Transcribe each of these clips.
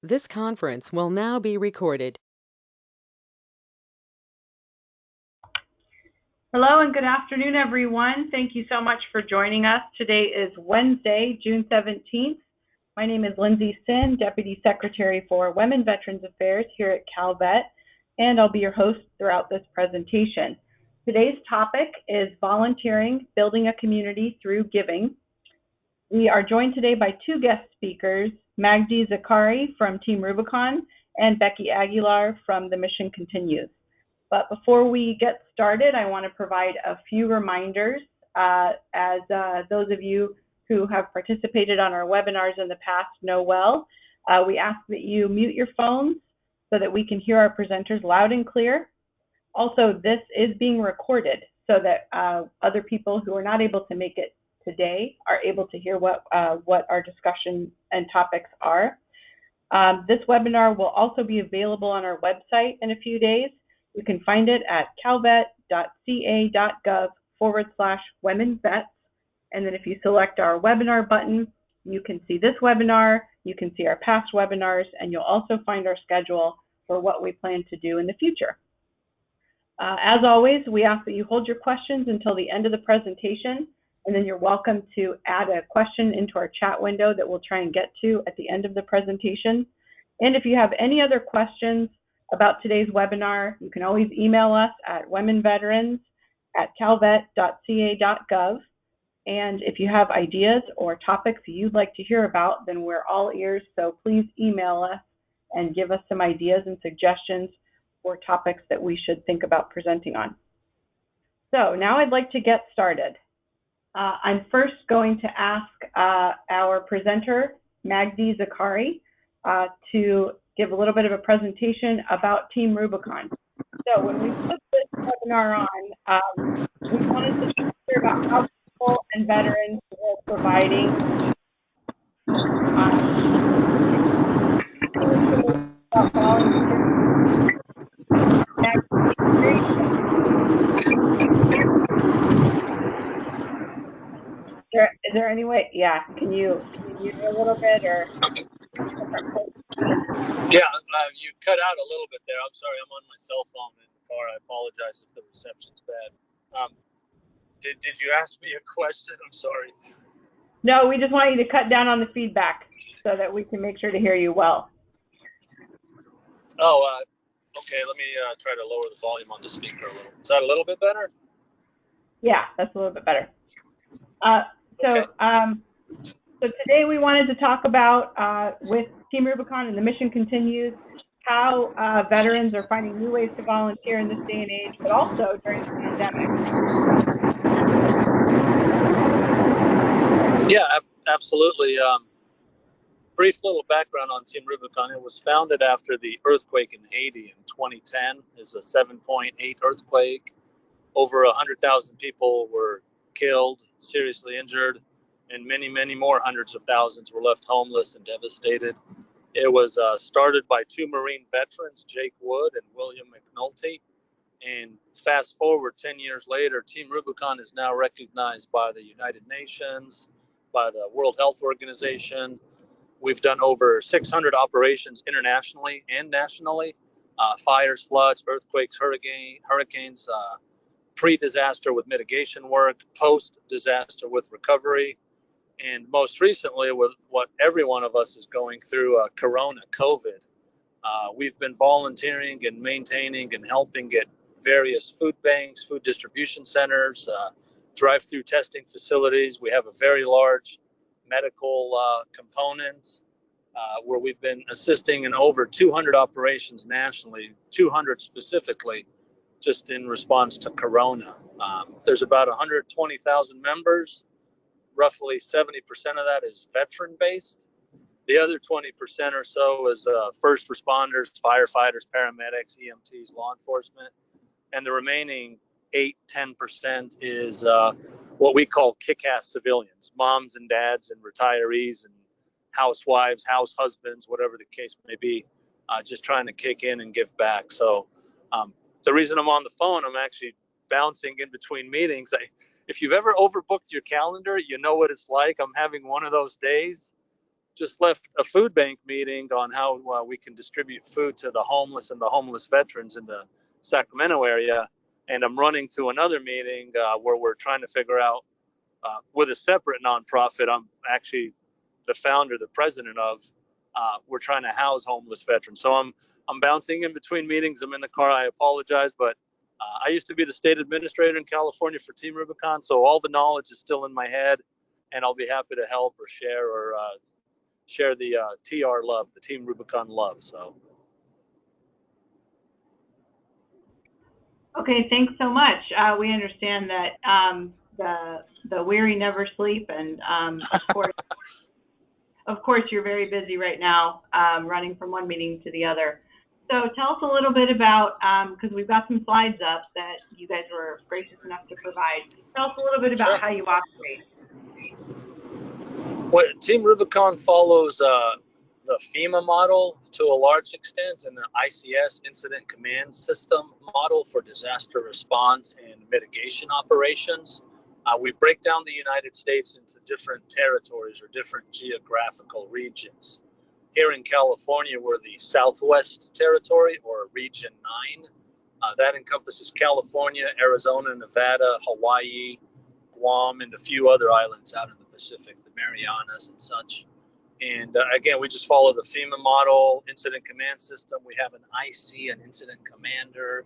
This conference will now be recorded. Hello and good afternoon, everyone. Thank you so much for joining us. Today is Wednesday, June 17th. My name is Lindsay Sin, Deputy Secretary for Women Veterans Affairs here at Calvet, and I'll be your host throughout this presentation. Today's topic is volunteering, building a community through giving. We are joined today by two guest speakers, Magdi Zakari from Team Rubicon and Becky Aguilar from The Mission Continues. But before we get started, I want to provide a few reminders. As those of you who have participated on our webinars in the past know well, we ask that you mute your phones so that we can hear our presenters loud and clear. Also, this is being recorded so that other people who are not able to make it today are able to hear what our discussion and topics are. This webinar will also be available on our website in a few days. You can find it at calvet.ca.gov/womenvets. And then if you select our webinar button, you can see this webinar, you can see our past webinars, and you'll also find our schedule for what we plan to do in the future. As always, we ask that you hold your questions until the end of the presentation, and then you're welcome to add a question into our chat window that we'll try and get to at the end of the presentation. And if you have any other questions about today's webinar, you can always email us at womenveterans@calvet.ca.gov. And if you have ideas or topics you'd like to hear about, then we're all ears, so please email us and give us some ideas and suggestions for topics that we should think about presenting on. So now I'd like to get started. I'm first going to ask our presenter, Magdi Zakari, to give a little bit of a presentation about Team Rubicon. So when we put this webinar on, we wanted to hear about how people and veterans are providing Is there any way? Yeah, can you mute a little bit or? Yeah, you cut out a little bit there. I'm sorry, I'm on my cell phone in the car. I apologize if the reception's bad. Did you ask me a question? I'm sorry. No, we just want you to cut down on the feedback so that we can make sure to hear you well. Oh, okay. Let me try to lower the volume on the speaker a little. Is that a little bit better? Yeah, that's a little bit better. Okay. So today we wanted to talk about, with Team Rubicon and the Mission Continues, how veterans are finding new ways to volunteer in this day and age, but also during the pandemic. Yeah, absolutely. Brief little background on Team Rubicon. It was founded after the earthquake in Haiti in 2010. It's a 7.8 earthquake. Over 100,000 people were killed, seriously injured, and many, many more hundreds of thousands were left homeless and devastated. It was started by two Marine veterans, Jake Wood and William McNulty. And fast forward 10 years later, Team Rubicon is now recognized by the United Nations, by the World Health Organization. We've done over 600 operations internationally and nationally, fires, floods, earthquakes, hurricanes, pre-disaster with mitigation work, post-disaster with recovery, and most recently with what every one of us is going through, Corona, COVID. We've been volunteering and maintaining and helping at various food banks, food distribution centers, drive-through testing facilities. We have a very large medical component where we've been assisting in over 200 operations nationally, 200 specifically, just in response to Corona. There's about 120,000 members. Roughly 70% of that is veteran-based. The other 20% or so is first responders, firefighters, paramedics, EMTs, law enforcement. And the remaining 8-10% is what we call kick-ass civilians, moms and dads and retirees and housewives, house husbands, whatever the case may be, just trying to kick in and give back. So the reason I'm on the phone, I'm actually bouncing in between meetings. If you've ever overbooked your calendar, you know what it's like. I'm having one of those days, just left a food bank meeting on how we can distribute food to the homeless and the homeless veterans in the Sacramento area. And I'm running to another meeting where we're trying to figure out with a separate nonprofit I'm actually the founder, the president of. We're trying to house homeless veterans. So I'm bouncing in between meetings. I'm in the car. I apologize, but I used to be the state administrator in California for Team Rubicon, so all the knowledge is still in my head, and I'll be happy to help or share the TR love, the Team Rubicon love. So. Okay, thanks so much. We understand that the weary never sleep, and of course, you're very busy right now, running from one meeting to the other. So tell us a little bit about, because we've got some slides up that you guys were gracious enough to provide. Tell us a little bit about Sure. how you operate. Well, Team Rubicon follows the FEMA model to a large extent and the ICS Incident Command System model for disaster response and mitigation operations. We break down the United States into different territories or different geographical regions. Here in California, we're the Southwest Territory, or Region 9. That encompasses California, Arizona, Nevada, Hawaii, Guam, and a few other islands out in the Pacific, the Marianas and such. And again, we just follow the FEMA model, incident command system. We have an IC, an incident commander.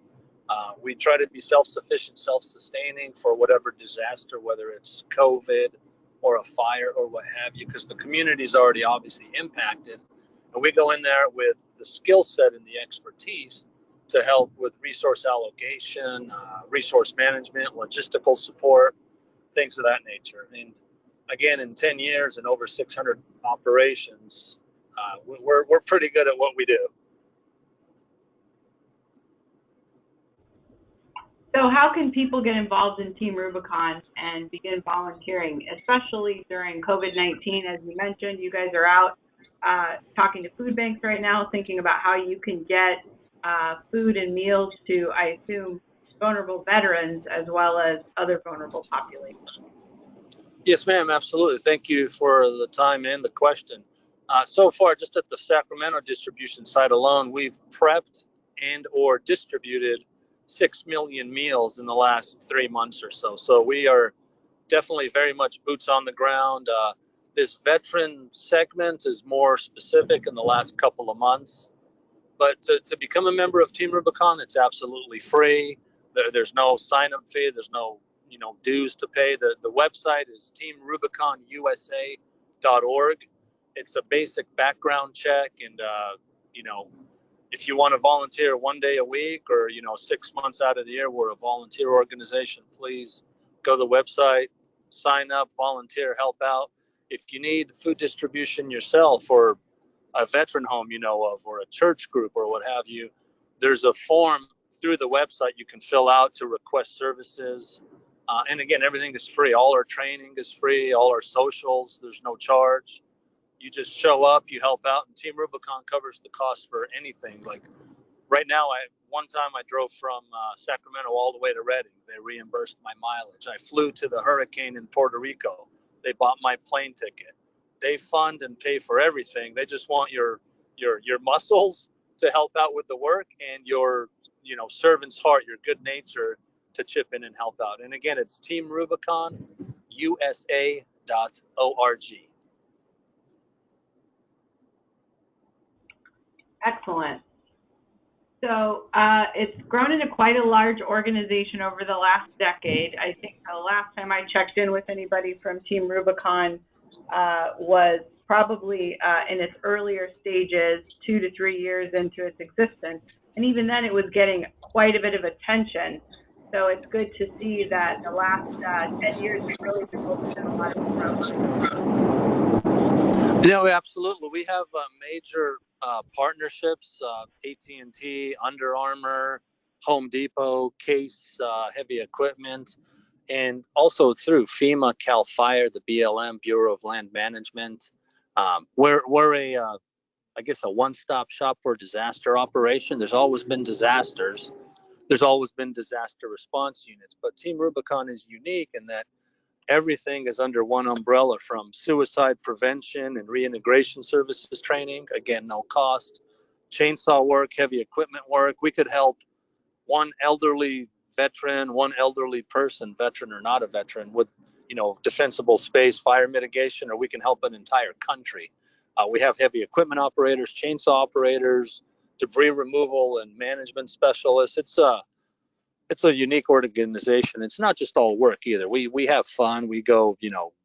We try to be self-sufficient, self-sustaining for whatever disaster, whether it's COVID or a fire or what have you, because the community is already obviously impacted. And we go in there with the skill set and the expertise to help with resource allocation, resource management, logistical support, things of that nature. And again, in 10 years and over 600 operations, we're pretty good at what we do. So how can people get involved in Team Rubicon and begin volunteering, especially during COVID-19? As you mentioned, you guys are out talking to food banks right now, thinking about how you can get food and meals to, I assume, vulnerable veterans as well as other vulnerable populations. Yes, ma'am, absolutely. Thank you for the time and the question. So far, just at the Sacramento distribution site alone, we've prepped and or distributed 6 million meals in the last 3 months or so. So we are definitely very much boots on the ground. This veteran segment is more specific in the last couple of months. But to become a member of Team Rubicon, it's absolutely free. There's no sign-up fee. There's no dues to pay. The website is teamrubiconusa.org. It's a basic background check, and if you want to volunteer 1 day a week or 6 months out of the year, we're a volunteer organization. Please go to the website, sign up, volunteer, help out. If you need food distribution yourself or a veteran home you know of or a church group or what have you, there's a form through the website you can fill out to request services. And again, everything is free. All our training is free. All our socials, there's no charge. You just show up, you help out, and Team Rubicon covers the cost for anything. Like right now, one time I drove from Sacramento all the way to Redding. They reimbursed my mileage. I flew to the hurricane in Puerto Rico. They bought my plane ticket. They fund and pay for everything. They just want your muscles to help out with the work and your servant's heart, your good nature to chip in and help out. And again, it's teamrubiconusa.org. Excellent. So it's grown into quite a large organization over the last decade. I think the last time I checked in with anybody from Team Rubicon was probably in its earlier stages, 2 to 3 years into its existence. And even then it was getting quite a bit of attention. So it's good to see that the last 10 years we've really been focusing on a lot of growth. Absolutely. We have major partnerships, AT&T, Under Armour, Home Depot, Case Heavy Equipment, and also through FEMA, CAL FIRE, the BLM, Bureau of Land Management. We're a one-stop shop for disaster operation. There's always been disasters. There's always been disaster response units, but Team Rubicon is unique in that everything is under one umbrella, from suicide prevention and reintegration services training, again, no cost, chainsaw work, heavy equipment work. We could help one elderly veteran, one elderly person, veteran or not a veteran, with defensible space, fire mitigation, or we can help an entire country. We have heavy equipment operators, chainsaw operators, debris removal and management specialists. It's a unique organization. It's not just all work either. We have fun. We go,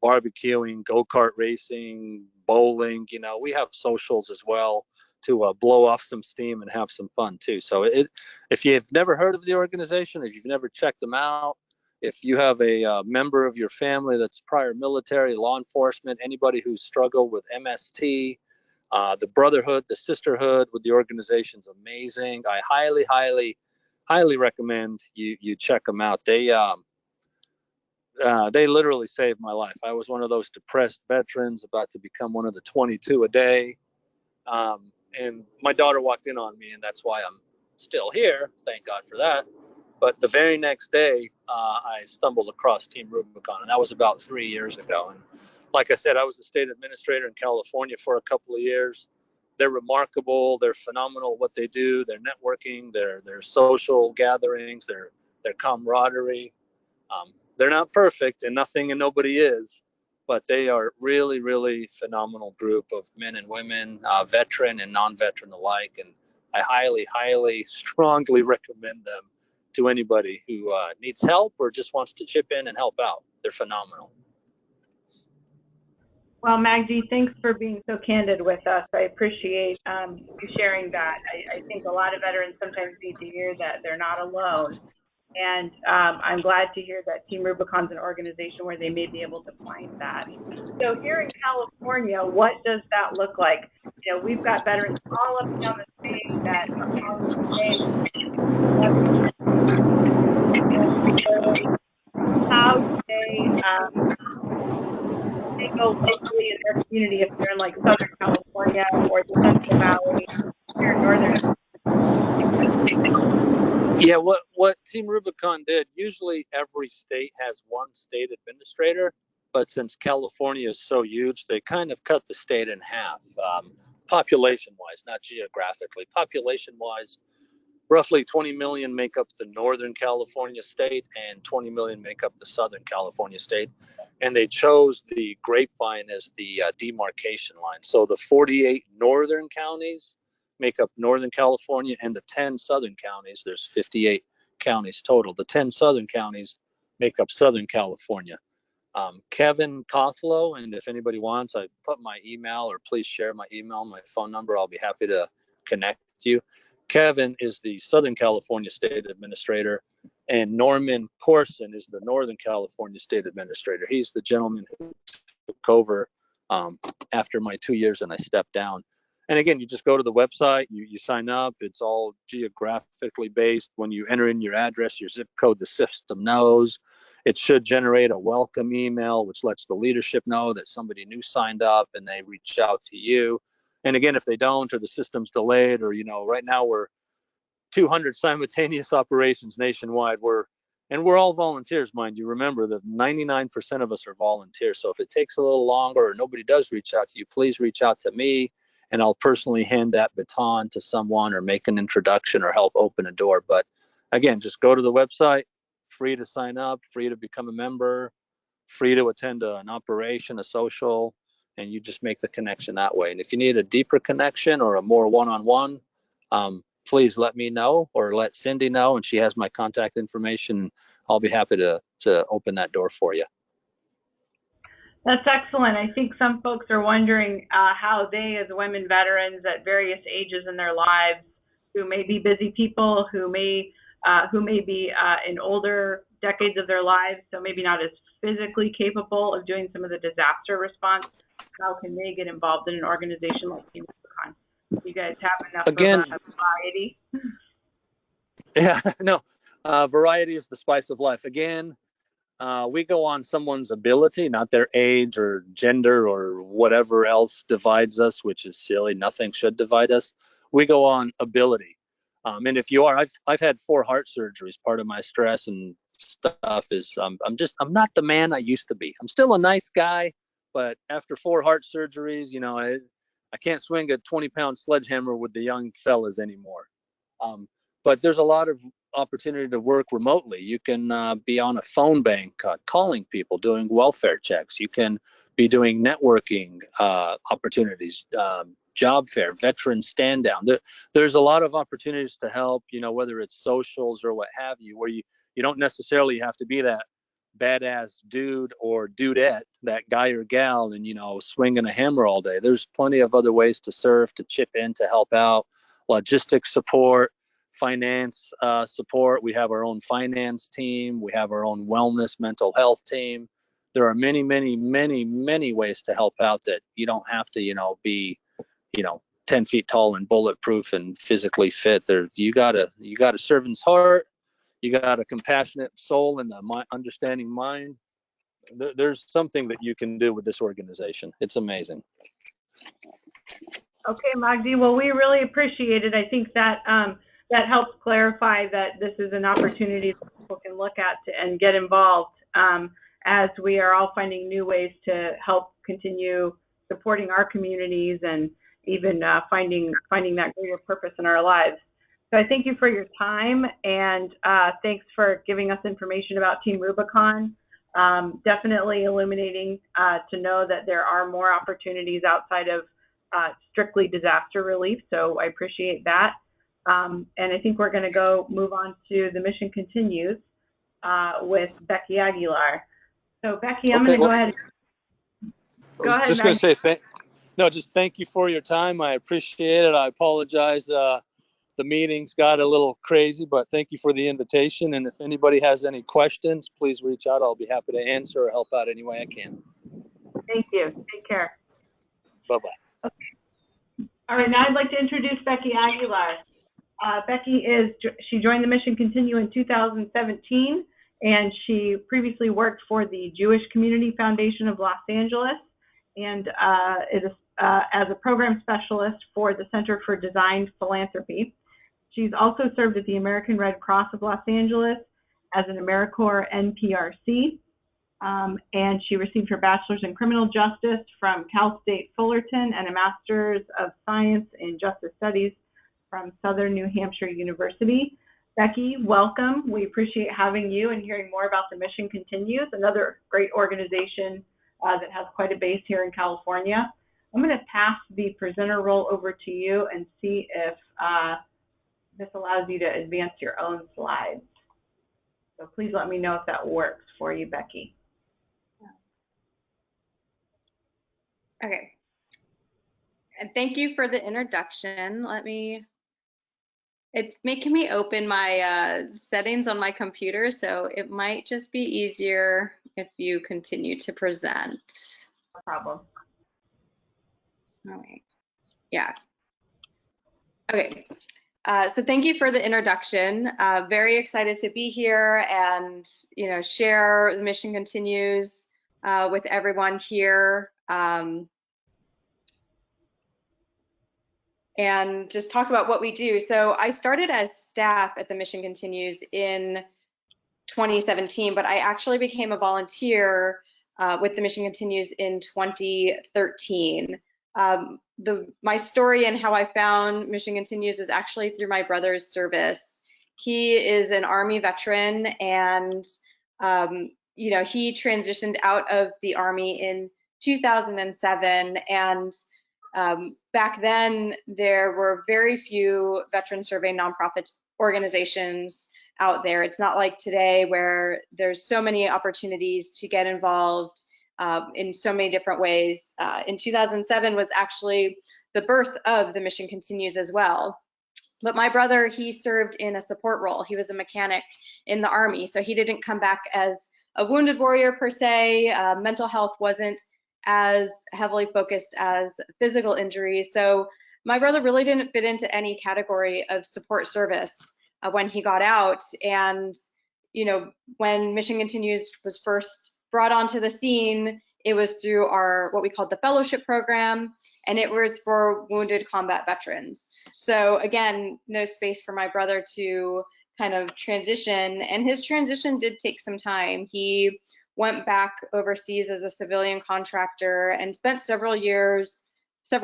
barbecuing, go-kart racing, bowling. We have socials as well to blow off some steam and have some fun too. So if you've never heard of the organization, if you've never checked them out, if you have a member of your family that's prior military, law enforcement, anybody who's struggled with MST, the brotherhood, the sisterhood with the organization's amazing. I highly, highly, highly recommend you check them out. They literally saved my life. I was one of those depressed veterans about to become one of the 22 a day. And my daughter walked in on me, and that's why I'm still here. Thank God for that. But the very next day, I stumbled across Team Rubicon, and that was about 3 years ago. And like I said, I was the state administrator in California for a couple of years. They're remarkable. They're phenomenal at what they do. Their networking, their social gatherings, their camaraderie. They're not perfect, and nothing and nobody is, but they are really, really phenomenal group of men and women, veteran and non-veteran alike. And I highly, highly, strongly recommend them to anybody who needs help or just wants to chip in and help out. They're phenomenal. Well, Maggie, thanks for being so candid with us. I appreciate you sharing that. I think a lot of veterans sometimes need to hear that they're not alone. And I'm glad to hear that Team Rubicon's an organization where they may be able to find that. So here in California, what does that look like? We've got veterans all up and down the state that are on the same. How do they go locally in their community if they're in like Southern California or the Central Valley here in Northern? Yeah, what Team Rubicon did, usually every state has one state administrator, but since California is so huge, they kind of cut the state in half, population-wise, not geographically. Population-wise, roughly 20 million make up the Northern California state and 20 million make up the Southern California state. And they chose the Grapevine as the demarcation line. So the 48 northern counties make up Northern California, and the 10 southern counties, there's 58 counties total. The 10 southern counties make up Southern California. Kevin Cothlow, and if anybody wants, I put my email, or please share my email, my phone number. I'll be happy to connect you. Kevin is the Southern California State Administrator, and Norman Corson is the Northern California State Administrator. He's the gentleman who took over after my 2 years and I stepped down. And again, you just go to the website, you sign up. It's all geographically based. When you enter in your address, your zip code, the system knows. It should generate a welcome email, which lets the leadership know that somebody new signed up and they reach out to you. And again, if they don't, or the system's delayed, or, right now we're 200 simultaneous operations nationwide. We're all volunteers, mind you. Remember that 99% of us are volunteers. So if it takes a little longer or nobody does reach out to you, please reach out to me, and I'll personally hand that baton to someone or make an introduction or help open a door. But again, just go to the website, free to sign up, free to become a member, free to attend an operation, a social, and you just make the connection that way. And if you need a deeper connection or a more one-on-one, please let me know or let Cindy know, and she has my contact information. I'll be happy to open that door for you. That's excellent. I think some folks are wondering how they, as women veterans at various ages in their lives, who may be busy people, who may be in older decades of their lives, so maybe not as physically capable of doing some of the disaster response, how can they get involved in an organization like Team Rubicon? You guys have enough of variety? Yeah, no, variety is the spice of life. Again, we go on someone's ability, not their age or gender or whatever else divides us, which is silly. Nothing should divide us. We go on ability. And if you are, I've had 4 heart surgeries. Part of my stress and stuff is I'm not the man I used to be. I'm still a nice guy, but after 4 heart surgeries, I can't swing a 20-pound sledgehammer with the young fellas anymore. But there's a lot of opportunity to work remotely. You can be on a phone bank, calling people, doing welfare checks. You can be doing networking opportunities, job fair, veteran stand down. There's a lot of opportunities to help, whether it's socials or what have you, where you don't necessarily have to be that badass dude or dudette, that guy or gal, and swinging a hammer all day. There's plenty of other ways to serve, to chip in, to help out. Logistics support, finance support. We have our own finance team. We have our own wellness, mental health team. There are many, many, many, many ways to help out that you don't have to, be, 10 feet tall and bulletproof and physically fit. You got a servant's heart. You got a compassionate soul and a understanding mind. There's something that you can do with this organization. It's amazing. Okay, Magdi. Well, we really appreciate it. I think that that helps clarify that this is an opportunity that people can look at and get involved, as we are all finding new ways to help continue supporting our communities and even finding that greater purpose in our lives. So I thank you for your time, and thanks for giving us information about Team Rubicon. Definitely illuminating to know that there are more opportunities outside of strictly disaster relief. So I appreciate that. And I think we're going to move on to the Mission Continues with Becky Aguilar. So Becky, I'm going to go ahead. Go ahead. Just going to say just thank you for your time. I appreciate it. I apologize. The meetings got a little crazy, but thank you for the invitation. And if anybody has any questions, please reach out. I'll be happy to answer or help out any way I can. Thank you. Take care. Bye-bye. Okay. All right, now I'd like to introduce Becky Aguilar. She joined the Mission Continue in 2017, and she previously worked for the Jewish Community Foundation of Los Angeles and is as a program specialist for the Center for Design Philanthropy. She's also served at the American Red Cross of Los Angeles as an AmeriCorps NPRC, and she received her bachelor's in criminal justice from Cal State Fullerton and a master's of science in justice studies from Southern New Hampshire University. Becky, welcome. We appreciate having you and hearing more about the Mission Continues, another great organization that has quite a base here in California. I'm going to pass the presenter role over to you and see if this allows you to advance your own slides. So please let me know if that works for you, Becky. Okay. And thank you for the introduction. It's making me open my settings on my computer, so it might just be easier if you continue to present. No problem. All right. Yeah. Okay. So thank you for the introduction. Very excited to be here and share the Mission Continues with everyone here, and just talk about what we do. So I started as staff at the Mission Continues in 2017, but I actually became a volunteer with the Mission Continues in 2013. My story and how I found Mission Continues is actually through my brother's service. He is an Army veteran, and he transitioned out of the Army in 2007, and back then there were very few veteran survey nonprofit organizations out there. It's not like today where there's so many opportunities to get involved in so many different ways. In 2007 was actually the birth of the Mission Continues as well. But my brother, he served in a support role. He was a mechanic in the Army, so he didn't come back as a wounded warrior per se. Mental health wasn't as heavily focused as physical injuries. So my brother really didn't fit into any category of support service when he got out. And when Mission Continues was first brought onto the scene, it was through our what we called the fellowship program, and it was for wounded combat veterans. So again, no space for my brother to kind of transition, and his transition did take some time. He went back overseas as a civilian contractor and spent several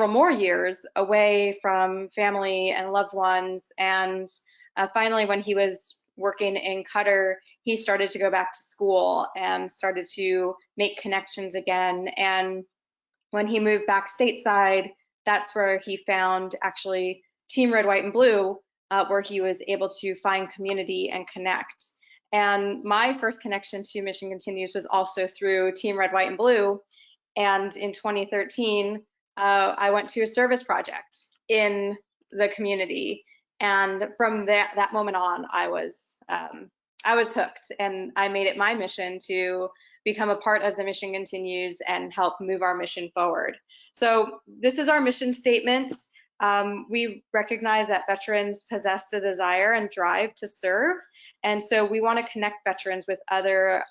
more years away from family and loved ones. And finally, when he was working in Qatar, he started to go back to school and started to make connections again. And when he moved back stateside, that's where he found actually Team Red, White, and Blue, where he was able to find community and connect. And my first connection to Mission Continues was also through Team Red, White, and Blue. And in 2013, I went to a service project in the community. And from that moment on, I was hooked, and I made it my mission to become a part of the Mission Continues and help move our mission forward. So this is our mission statement. We recognize that veterans possess the desire and drive to serve, and so we want to connect veterans with other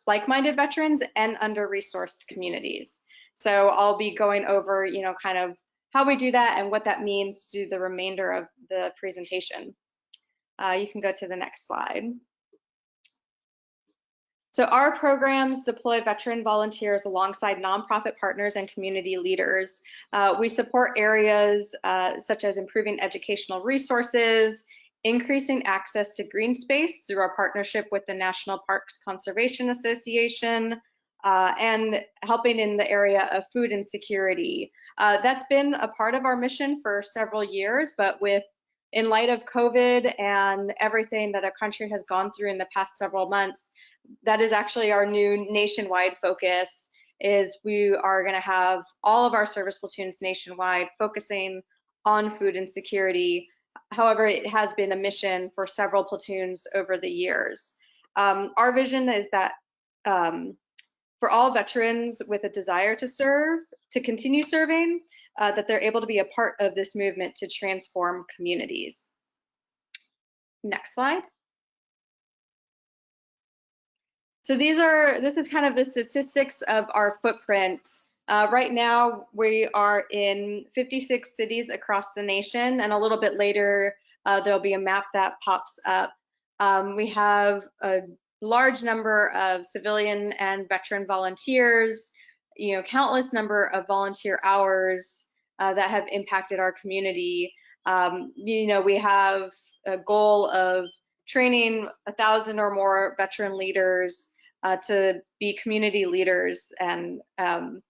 like-minded veterans and under-resourced communities. So I'll be going over, kind of how we do that and what that means to the remainder of the presentation. You can go to the next slide. So our programs deploy veteran volunteers alongside nonprofit partners and community leaders. We support areas such as improving educational resources, increasing access to green space through our partnership with the National Parks Conservation Association, and helping in the area of food insecurity. That's been a part of our mission for several years, but in light of COVID and everything that our country has gone through in the past several months, that is actually our new nationwide focus. Is we are going to have all of our service platoons nationwide focusing on food insecurity. However, it has been a mission for several platoons over the years. Our vision is that for all veterans with a desire to serve, to continue serving, that they're able to be a part of this movement to transform communities. Next slide. So this is kind of the statistics of our footprint. Right now, we are in 56 cities across the nation, and a little bit later, there'll be a map that pops up. We have a large number of civilian and veteran volunteers, countless number of volunteer hours that have impacted our community. We have a goal of training 1,000 or more veteran leaders to be community leaders and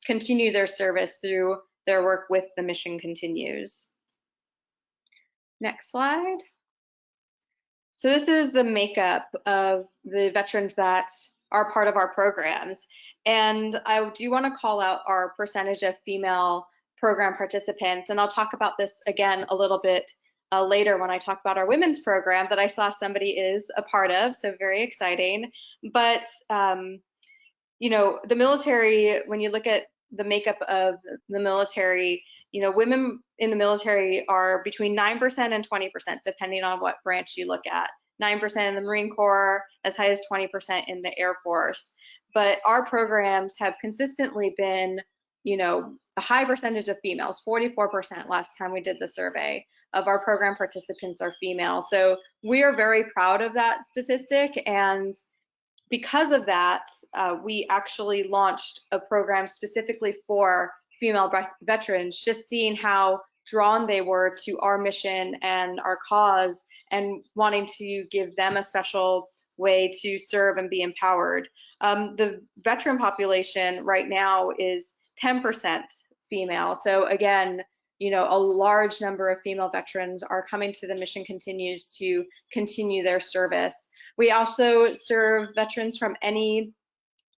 continue their service through their work with the Mission Continues. Next slide. So this is the makeup of the veterans that are part of our programs. And I do want to call out our percentage of female program participants. And I'll talk about this again a little bit later when I talk about our women's program that I saw somebody is a part of, so very exciting. But, the military, when you look at the makeup of the military, women in the military are between 9% and 20%, depending on what branch you look at. 9% in the Marine Corps, as high as 20% in the Air Force. But our programs have consistently been, a high percentage of females, 44% last time we did the survey of our program participants are female. So we are very proud of that statistic. And because of that, we actually launched a program specifically for female veterans, just seeing how drawn they were to our mission and our cause and wanting to give them a special way to serve and be empowered. The veteran population right now is 10% female. So again, a large number of female veterans are coming to the Mission Continues to continue their service. We also serve veterans from any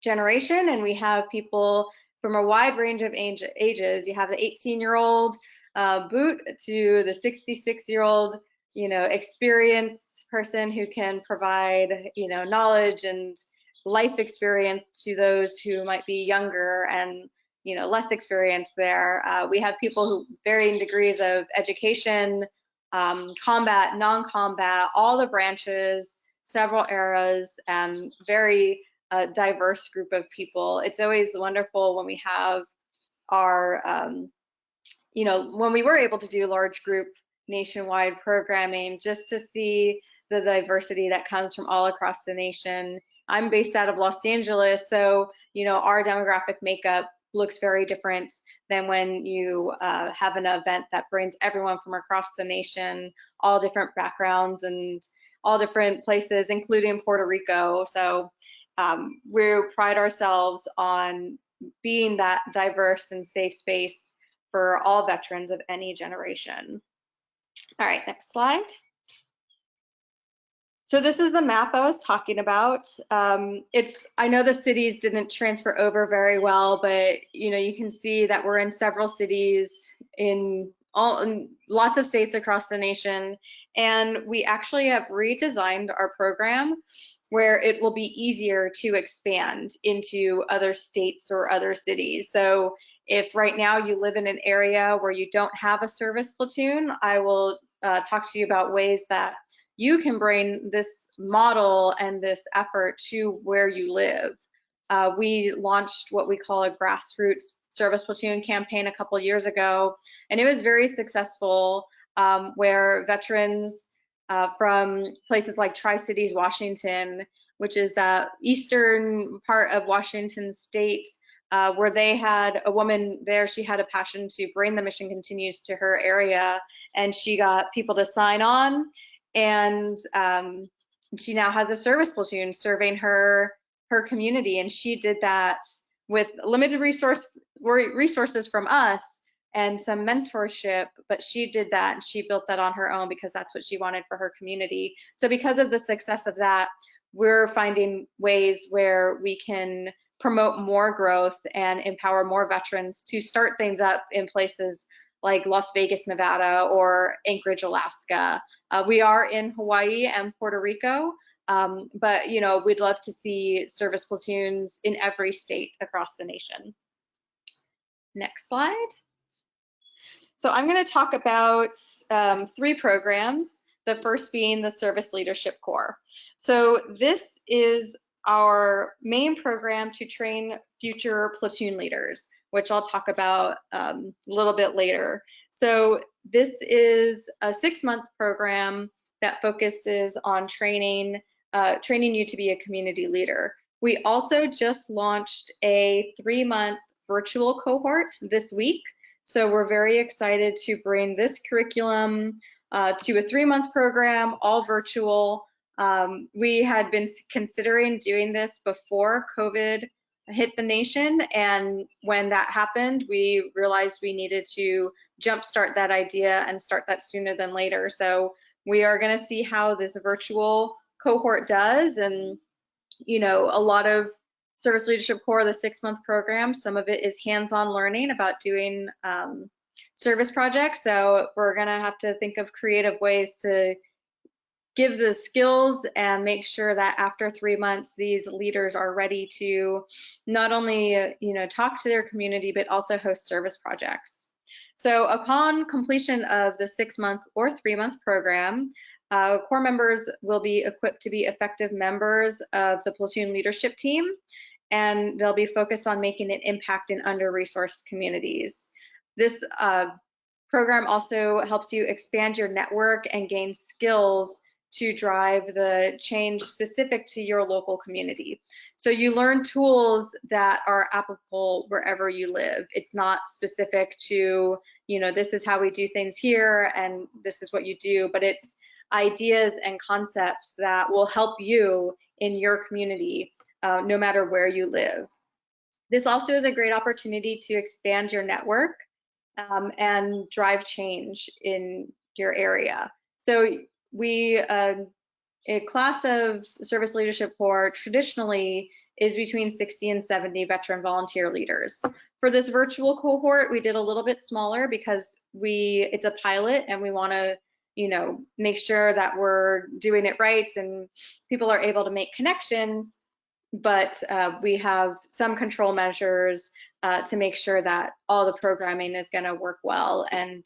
generation, and we have people from a wide range of ages. You have the 18-year-old boot to the 66-year-old, experienced person who can provide, knowledge and life experience to those who might be younger and, less experienced there. We have people who varying degrees of education, combat, non-combat, all the branches, several eras, and very diverse group of people. It's always wonderful when we have our, when we were able to do large group nationwide programming just to see the diversity that comes from all across the nation. I'm based out of Los Angeles, so our demographic makeup looks very different than when you have an event that brings everyone from across the nation, all different backgrounds and all different places, including Puerto Rico. So we pride ourselves on being that diverse and safe space for all veterans of any generation. All right, next slide. So this is the map I was talking about. I know the cities didn't transfer over very well, but you can see that we're in several cities in lots of states across the nation, and we actually have redesigned our program where it will be easier to expand into other states or other cities. So if right now you live in an area where you don't have a service platoon, I will talk to you about ways that you can bring this model and this effort to where you live. We launched what we call a grassroots service platoon campaign a couple years ago, and it was very successful, where veterans from places like Tri-Cities, Washington, which is the eastern part of Washington state, where they had a woman there. She had a passion to bring the Mission Continues to her area, and she got people to sign on, and she now has a service platoon serving her community, and she did that with limited resources from us and some mentorship, but she did that and she built that on her own because that's what she wanted for her community. So because of the success of that, we're finding ways where we can promote more growth and empower more veterans to start things up in places like Las Vegas, Nevada, or Anchorage, Alaska. We are in Hawaii and Puerto Rico, but we'd love to see service platoons in every state across the nation. Next slide. So I'm going to talk about 3 programs, the first being the Service Leadership Corps. So this is our main program to train future platoon leaders, which I'll talk about a little bit later. So this is a 6-month program that focuses on training you to be a community leader. We also just launched a 3-month virtual cohort this week. So we're very excited to bring this curriculum to a 3-month program, all virtual. We had been considering doing this before COVID hit the nation, and when that happened, we realized we needed to jumpstart that idea and start that sooner than later. So we are going to see how this virtual cohort does, and a lot of Service Leadership Corps, the 6-month program, some of it is hands-on learning about doing service projects. So we're going to have to think of creative ways to give the skills and make sure that after 3 months, these leaders are ready to not only, talk to their community, but also host service projects. So upon completion of the 6-month or 3-month program, Corps members will be equipped to be effective members of the platoon leadership team, and they'll be focused on making an impact in under-resourced communities. This program also helps you expand your network and gain skills to drive the change specific to your local community. So you learn tools that are applicable wherever you live. It's not specific to, this is how we do things here and this is what you do, but it's ideas and concepts that will help you in your community, no matter where you live. This also is a great opportunity to expand your network and drive change in your area. So a class of Service Leadership Corps traditionally is between 60 and 70 veteran volunteer leaders. For this virtual cohort, we did a little bit smaller because it's a pilot and we want to make sure that we're doing it right and people are able to make connections, but we have some control measures to make sure that all the programming is going to work well and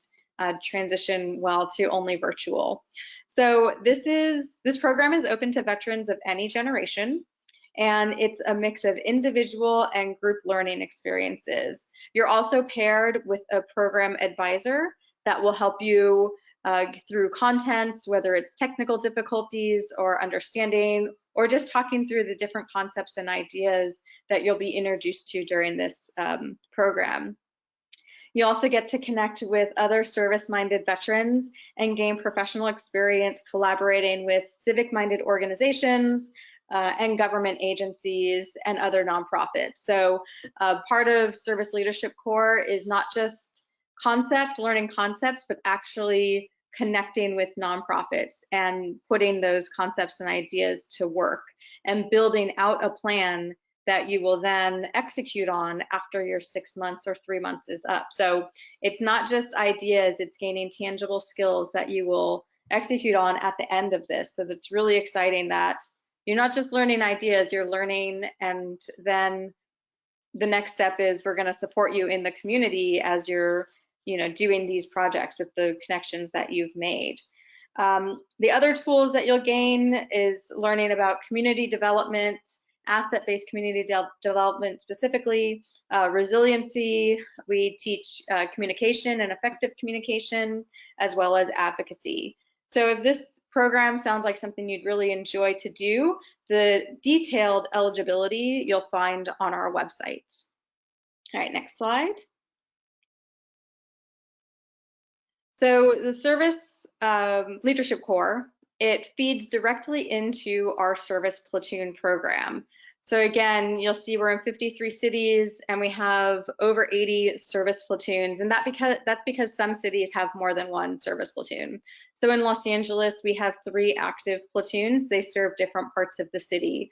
transition well to only virtual. So this program is open to veterans of any generation, and it's a mix of individual and group learning experiences. You're also paired with a program advisor that will help you through contents, whether it's technical difficulties or understanding, or just talking through the different concepts and ideas that you'll be introduced to during this program. You also get to connect with other service-minded veterans and gain professional experience collaborating with civic-minded organizations and government agencies and other nonprofits. So part of Service Leadership Corps is not just learning concepts, but actually connecting with nonprofits and putting those concepts and ideas to work and building out a plan that you will then execute on after your 6 months or 3 months is up. So it's not just ideas, it's gaining tangible skills that you will execute on at the end of this. So that's really exciting that you're not just learning ideas, you're learning, and then the next step is we're going to support you in the community as you're doing these projects with the connections that you've made. The other tools that you'll gain is learning about community development, asset-based community development specifically, resiliency. We teach communication and effective communication, as well as advocacy. So if this program sounds like something you'd really enjoy to do, the detailed eligibility you'll find on our website. All right, next slide. So the Service Leadership Corps, it feeds directly into our service platoon program. So again, you'll see we're in 53 cities and we have over 80 service platoons, and that's because some cities have more than one service platoon. So in Los Angeles, we have 3 active platoons. They serve different parts of the city.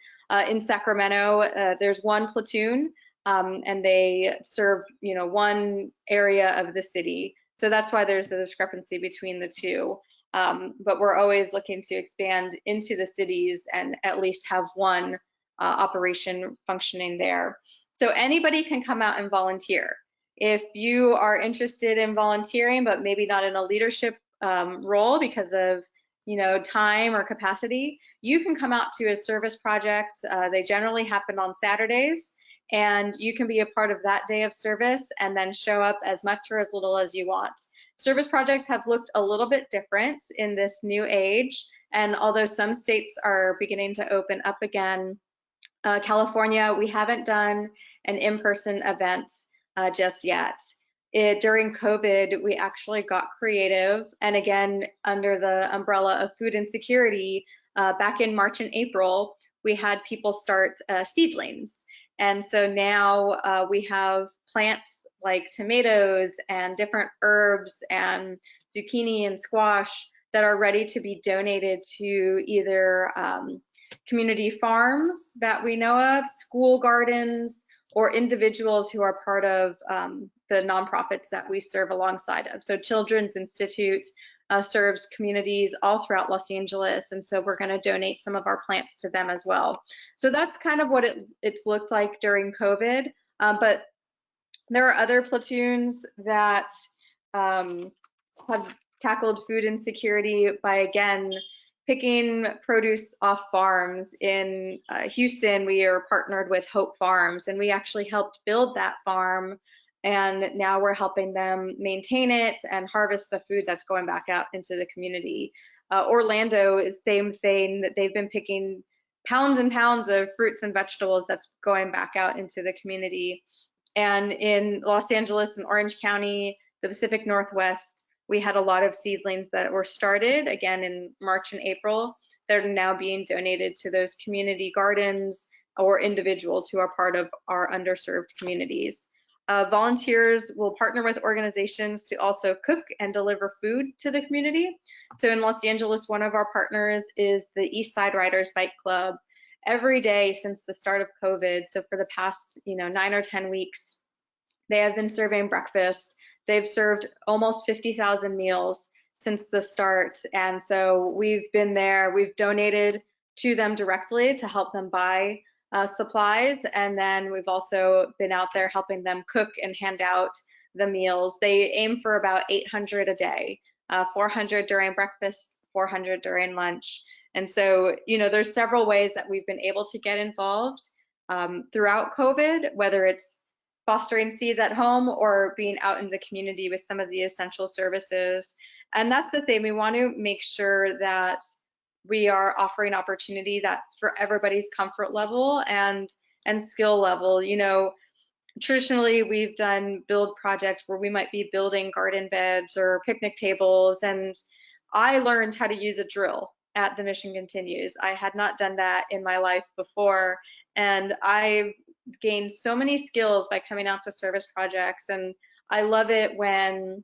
In Sacramento, there's 1 platoon and they serve one area of the city. So that's why there's a discrepancy between the two. But we're always looking to expand into the cities and at least have one operation functioning there. So anybody can come out and volunteer. If you are interested in volunteering, but maybe not in a leadership role because of time or capacity, you can come out to a service project. They generally happen on Saturdays, and you can be a part of that day of service and then show up as much or as little as you want. Service projects have looked a little bit different in this new age, and although some states are beginning to open up again, California, we haven't done an in-person event just yet. During COVID, we actually got creative, and again, under the umbrella of food insecurity, back in March and April, we had people start seedlings. And so now we have plants like tomatoes and different herbs and zucchini and squash that are ready to be donated to either community farms that we know of, school gardens, or individuals who are part of the nonprofits that we serve alongside of. So Children's Institute serves communities all throughout Los Angeles, and so we're going to donate some of our plants to them as well. So that's kind of what it's looked like during COVID, but there are other platoons that have tackled food insecurity by, again, picking produce off farms. In Houston, we are partnered with Hope Farms, and we actually helped build that farm, and now we're helping them maintain it and harvest the food that's going back out into the community. Orlando is same thing, that they've been picking pounds and pounds of fruits and vegetables that's going back out into the community. And in Los Angeles and Orange County, the Pacific Northwest, we had a lot of seedlings that were started, again, in March and April. They're now being donated to those community gardens or individuals who are part of our underserved communities. Volunteers will partner with organizations to also cook and deliver food to the community. So in Los Angeles, one of our partners is the East Side Riders Bike Club. Every day since the start of COVID, so for the past 9 or 10 weeks, they have been serving breakfast. They've served almost 50,000 meals since the start, and so we've been there. We've donated to them directly to help them buy supplies, and then we've also been out there helping them cook and hand out the meals. They aim for about 800 a day, 400 during breakfast, 400 during lunch. And so, there's several ways that we've been able to get involved throughout COVID, whether it's fostering seeds at home or being out in the community with some of the essential services. And that's the thing, we want to make sure that we are offering opportunity that's for everybody's comfort level and skill level. You know, traditionally we've done build projects where we might be building garden beds or picnic tables, and I learned how to use a drill at the Mission Continues. I had not done that in my life before, and I've gained so many skills by coming out to service projects. And I love it when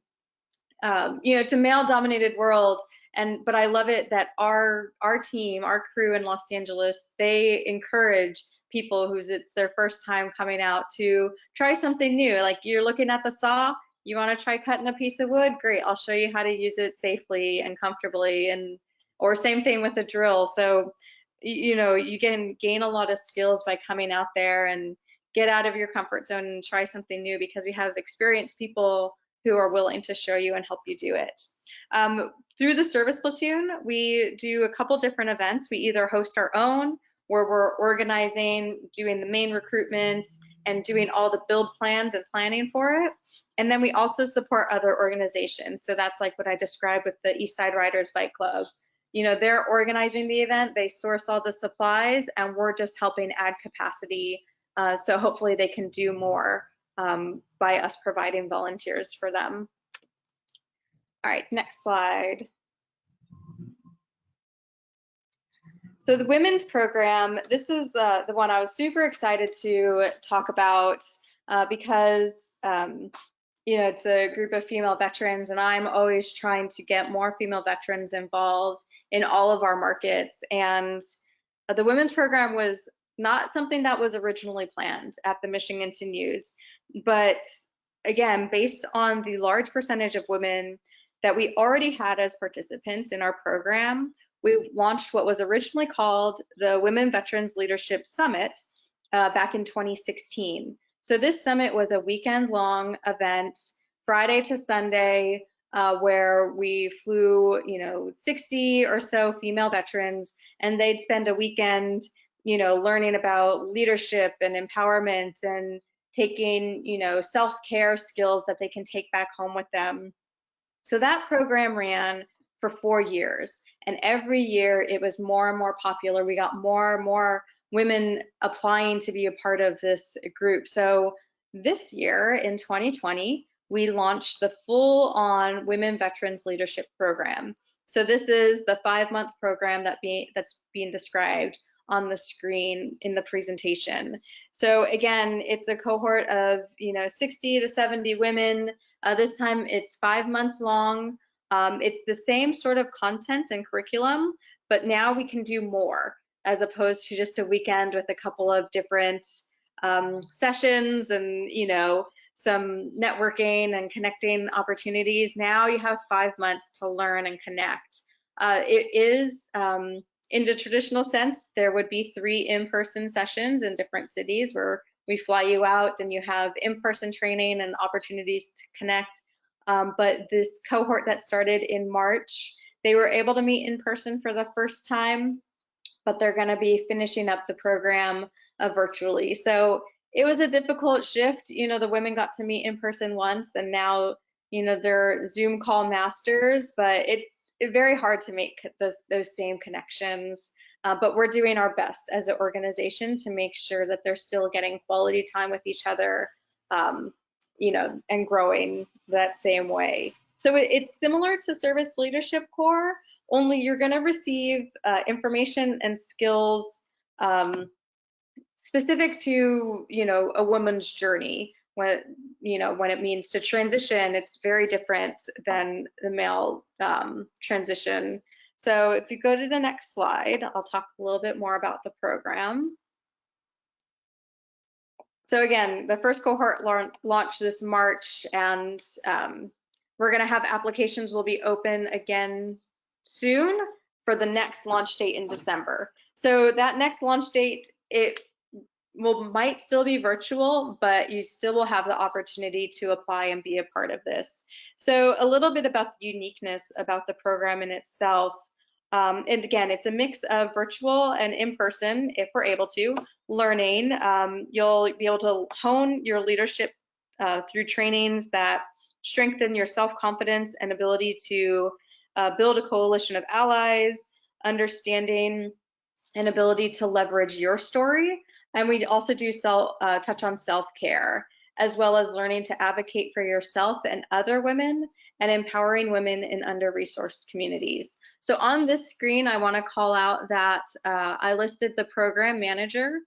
you know, it's a male-dominated world, but I love it that our team, our crew in Los Angeles, they encourage people who's it's their first time coming out to try something new. Like, you're looking at the saw, you want to try cutting a piece of wood? Great, I'll show you how to use it safely and comfortably, and or same thing with the drill. So you know, you can gain a lot of skills by coming out there and get out of your comfort zone and try something new, because we have experienced people who are willing to show you and help you do it. Through the service platoon, we do a couple different events. We either host our own, where we're organizing, doing the main recruitments, and doing all the build plans and planning for it. And then we also support other organizations. So that's like what I described with the East Side Riders Bike Club. You know, they're organizing the event, they source all the supplies, and we're just helping add capacity. So hopefully they can do more by us providing volunteers for them. All right, next slide. So the women's program, this is the one I was super excited to talk about because you know, it's a group of female veterans, and I'm always trying to get more female veterans involved in all of our markets. And the women's program was not something that was originally planned at the Mission Continues, but again, based on the large percentage of women that we already had as participants in our program, we launched what was originally called the Women Veterans Leadership Summit back in 2016. So this summit was a weekend-long event, Friday to Sunday, where we flew, you know, 60 or so female veterans, and they'd spend a weekend, you know, learning about leadership and empowerment and taking, you know, self-care skills that they can take back home with them. So that program ran for 4 years, and every year it was more and more popular. We got more and more women applying to be a part of this group. So this year in 2020, we launched the full-on Women Veterans Leadership Program. So this is the 5-month program that's being described on the screen in the presentation. So again, it's a cohort of, you know, 60 to 70 women. This time it's 5 months long. It's the same sort of content and curriculum, but now we can do more, as opposed to just a weekend with a couple of different sessions and, you know, some networking and connecting opportunities. Now you have 5 months to learn and connect. It is, in the traditional sense, there would be 3 in-person sessions in different cities where we fly you out and you have in-person training and opportunities to connect. But this cohort that started in March, they were able to meet in person for the first time, but they're going to be finishing up the program virtually. So it was a difficult shift. You know, the women got to meet in person once, and now, you know, they're Zoom call masters, but it's very hard to make those same connections. But we're doing our best as an organization to make sure that they're still getting quality time with each other, you know, and growing that same way. So it's similar to Service Leadership Corps, only you're going to receive information and skills specific to, you know, a woman's journey. When, you know, when it means to transition, it's very different than the male transition. So if you go to the next slide, I'll talk a little bit more about the program. So again, the first cohort launched this March, and we're going to have applications will be open again soon for the next launch date in December. So that next launch date, it might still be virtual, but you still will have the opportunity to apply and be a part of this. So a little bit about the uniqueness about the program in itself. And again, it's a mix of virtual and in-person, if we're able to, learning. You'll be able to hone your leadership through trainings that strengthen your self-confidence and ability to build a coalition of allies, understanding and ability to leverage your story. And we also do touch on self-care, as well as learning to advocate for yourself and other women and empowering women in under-resourced communities. So on this screen, I want to call out that I listed the program manager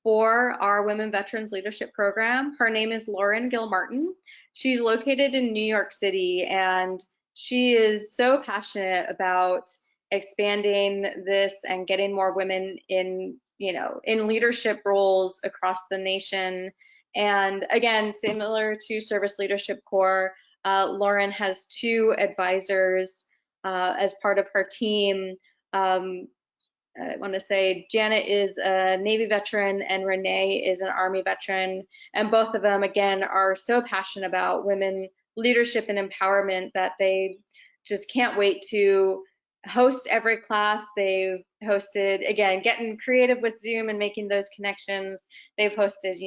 for our Women Veterans Leadership Program. Her name is Lauren Gilmartin. She's located in New York City, and she is so passionate about expanding this and getting more women in, in leadership roles across the nation. And again, similar to Service Leadership Corps, Lauren has 2 advisors as part of her team. I want to say Janet is a Navy veteran and Renee is an Army veteran. And both of them, again, are so passionate about women leadership and empowerment that they just can't wait to host every class. They've hosted, again, getting creative with Zoom and making those connections. They've hosted,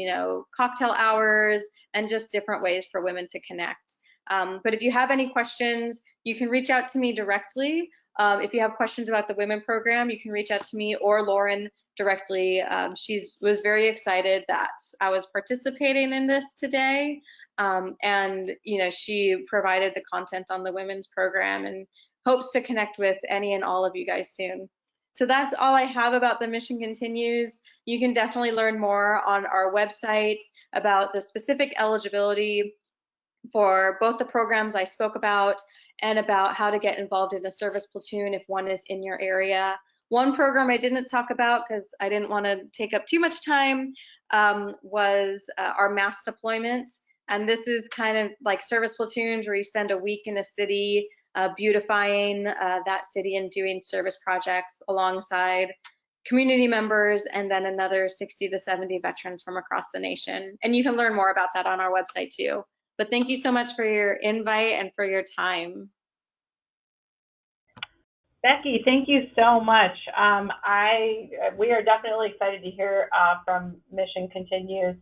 cocktail hours and just different ways for women to connect. But if you have any questions, you can reach out to me directly. If you have questions about the women program, you can reach out to me or Lauren directly. She was very excited that I was participating in this today. And, she provided the content on the women's program and hopes to connect with any and all of you guys soon. So that's all I have about the Mission Continues. You can definitely learn more on our website about the specific eligibility for both the programs I spoke about and about how to get involved in a service platoon if one is in your area. One program I didn't talk about because I didn't want to take up too much time was our mass deployment. And this is kind of like service platoons where you spend a week in a city beautifying that city and doing service projects alongside community members and then another 60 to 70 veterans from across the nation. And you can learn more about that on our website too. But thank you so much for your invite and for your time. Becky, thank you so much. We are definitely excited to hear from Mission Continues.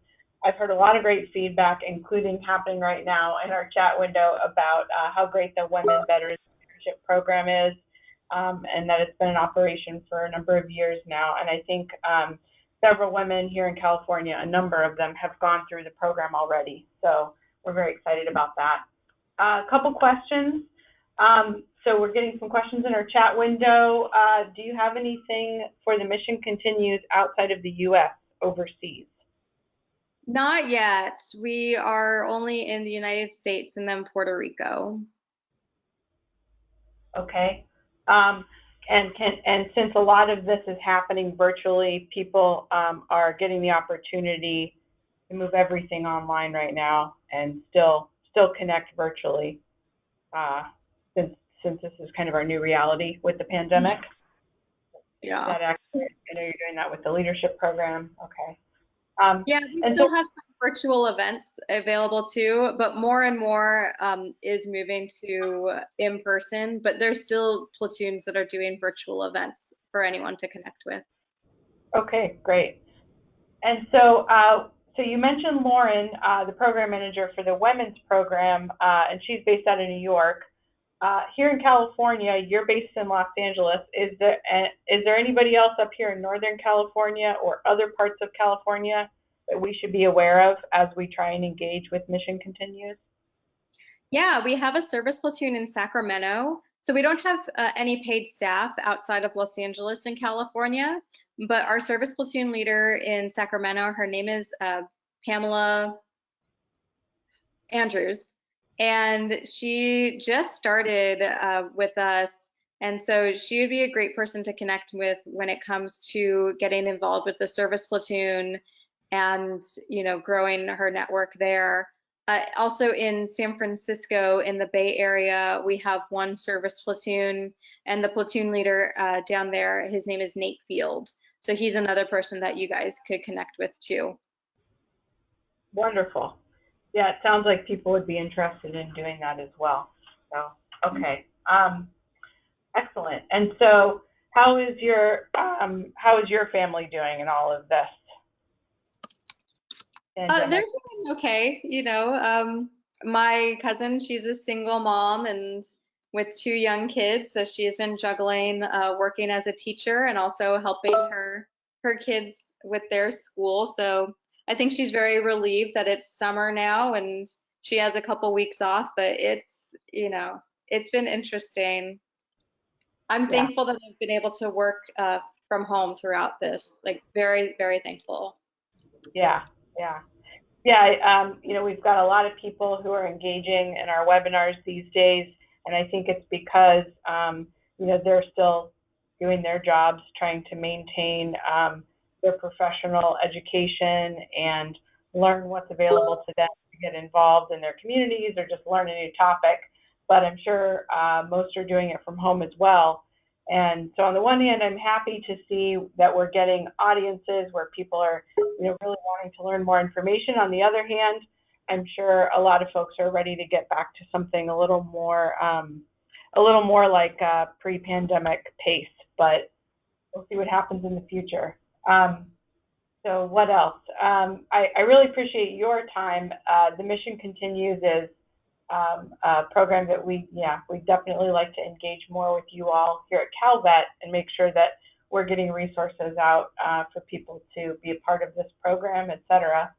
I've heard a lot of great feedback, including happening right now in our chat window about how great the Women Veterans Leadership Program is, and that it's been in operation for a number of years now. And I think several women here in California, a number of them, have gone through the program already. So we're very excited about that. A couple questions. So we're getting some questions in our chat window. Do you have anything for the Mission Continues outside of the U.S., overseas? Not yet. We are only in the United States and then Puerto Rico. Okay. And since a lot of this is happening virtually, people are getting the opportunity to move everything online right now and still connect virtually, since this is kind of our new reality with the pandemic. Yeah. That actually, I know you're doing that with the leadership program. Okay. Yeah, we still have some virtual events available too, but more and more is moving to in person, but there's still platoons that are doing virtual events for anyone to connect with. Okay, great. And so, so you mentioned Lauren, the program manager for the women's program, and she's based out of New York. Here in California, you're based in Los Angeles. Is there anybody else up here in Northern California or other parts of California that we should be aware of as we try and engage with Mission Continues? Yeah, we have a service platoon in Sacramento. So we don't have any paid staff outside of Los Angeles in California, but our service platoon leader in Sacramento, her name is Pamela Andrews. And she just started with us. And so she would be a great person to connect with when it comes to getting involved with the service platoon and, growing her network there. Also in San Francisco, in the Bay Area, we have one service platoon, and the platoon leader down there, his name is Nate Field. So he's another person that you guys could connect with too. Wonderful. Yeah, it sounds like people would be interested in doing that as well. So, okay, excellent. And so, how is your family doing in all of this? They're doing okay. My cousin, she's a single mom and with 2 young kids, so she has been juggling working as a teacher and also helping her kids with their school. So I think she's very relieved that it's summer now and she has a couple weeks off, but it's been interesting. I'm Yeah, thankful that I've been able to work from home throughout this, like very, very thankful. yeah, yeah. Yeah, we've got a lot of people who are engaging in our webinars these days, and I think it's because, they're still doing their jobs, trying to maintain their professional education and learn what's available to them to get involved in their communities or just learn a new topic. But I'm sure most are doing it from home as well. And so on the one hand, I'm happy to see that we're getting audiences where people are, really wanting to learn more information. On the other hand, I'm sure a lot of folks are ready to get back to something a little more like pre-pandemic pace. But we'll see what happens in the future. So what else? I really appreciate your time. The Mission Continues is a program that we definitely like to engage more with you all here at Calvet and make sure that we're getting resources out for people to be a part of this program, et cetera.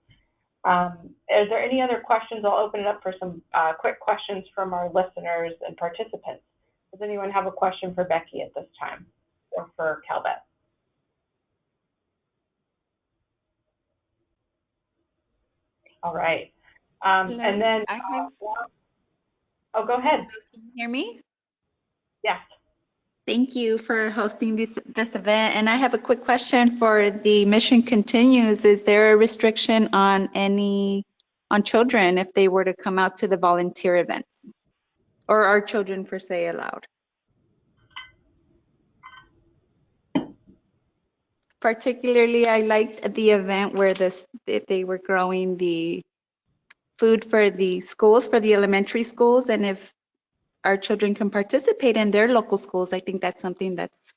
Is there any other questions? I'll open it up for some quick questions from our listeners and participants. Does anyone have a question for Becky at this time or for Calvet? All right. Hello, And then, I have. oh, go ahead. Can you hear me? Yes. Thank you for hosting this event. And I have a quick question for the Mission Continues. Is there a restriction on children if they were to come out to the volunteer events? Or are children per se allowed? Particularly, I liked the event where if they were growing the food for the schools, for the elementary schools, and if our children can participate in their local schools, I think that's something that's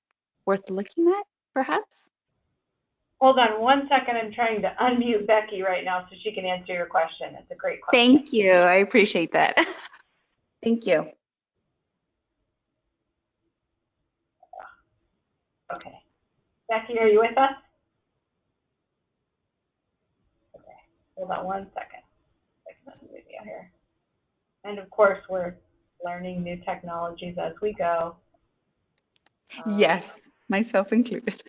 worth looking at, perhaps. Hold on one second. I'm trying to unmute Becky right now so she can answer your question. It's a great question. Thank you. I appreciate that. Thank you. Okay. Becky, are you with us? Okay. Hold on one second. I can unmute you here. And of course, we're learning new technologies as we go. Yes, myself included.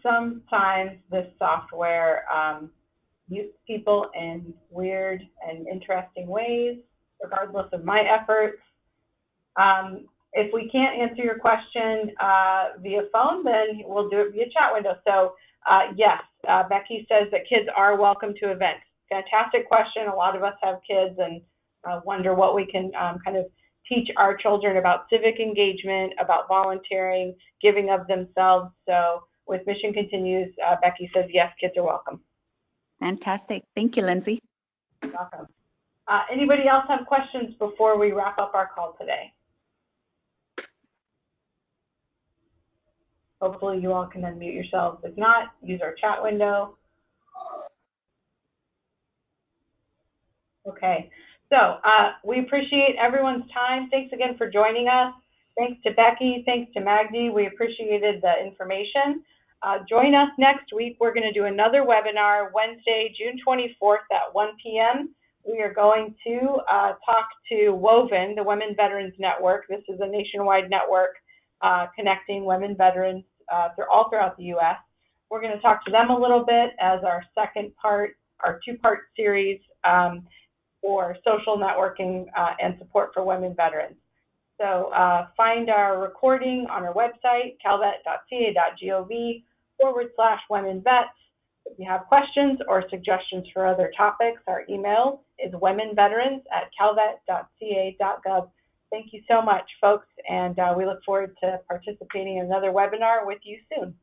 Sometimes this software uses people in weird and interesting ways, regardless of my efforts. If we can't answer your question via phone, then we'll do it via chat window. So yes, Becky says that kids are welcome to events. Fantastic question. A lot of us have kids and wonder what we can kind of teach our children about civic engagement, about volunteering, giving of themselves. So with Mission Continues, Becky says, yes, kids are welcome. Fantastic. Thank you, Lindsay. You're welcome. Anybody else have questions before we wrap up our call today? Hopefully you all can unmute yourselves. If not, use our chat window. Okay, so we appreciate everyone's time. Thanks again for joining us. Thanks to Becky, thanks to Magdi. We appreciated the information. Join us next week. We're going to do another webinar Wednesday, June 24th at 1 p.m. We are going to talk to Woven, the Women Veterans Network. This is a nationwide network connecting women veterans all throughout the U.S. We're going to talk to them a little bit as our second part, our two-part series for social networking and support for women veterans. So find our recording on our website, calvet.ca.gov/womenvets. If you have questions or suggestions for other topics, our email is womenveterans@calvet.ca.gov. Thank you so much, folks, and we look forward to participating in another webinar with you soon.